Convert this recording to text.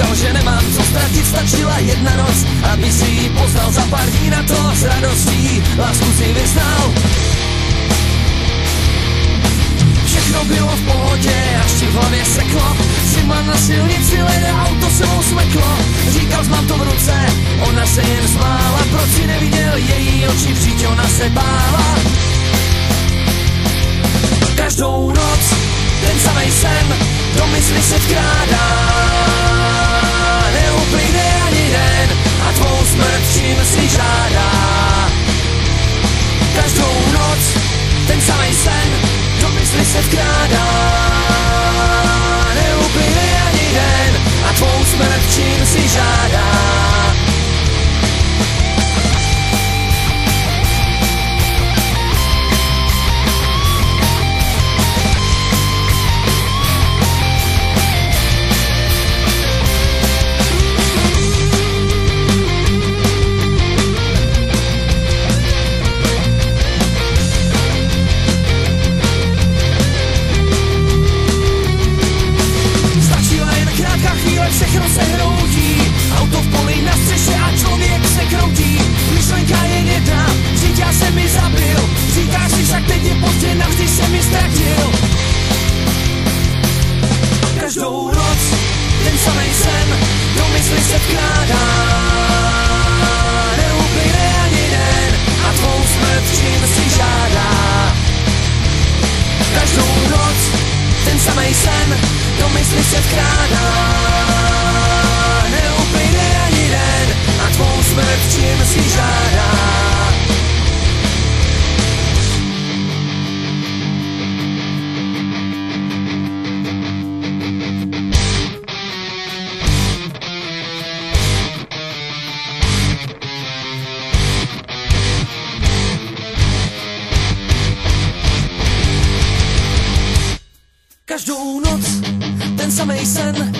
říkal, že nemám co ztratit, stačila jedna noc, aby si ji poznal. Za pár dní na to s radostí lásku si vyznal. Všechno bylo v pohodě, až ti v hlavě seklo. Zima na silnici, lede auto sebou smeklo. Říkal, mám to v ruce, ona se jen smála. Proč si neviděl její oči, přijď, ona se bála. Každou noc ten samej sen do mysli se vkrádá. Neuplyne ani den a tvou smrt čím si žádá. Každou noc ten samej sen do mysli se vkrádá. Neuplyne ani den a tvou smrt čím si žádá. Všechno se hroutí, auto v poli na střeše a člověk se kroutí. Myšlenka je jedna, říká se mi zabil. Říkáš si však teď je pozdě, navždy se mi ztratil. Každou noc ten samej sen do mysli se vkládá. Neuplyne ani den a tvou smrt čím si žádá. Každou noc ten samej sen do mysli se vkrádá. Neuplyne ani den a tvou smrt čím si žádá. Každou noc ten samej sen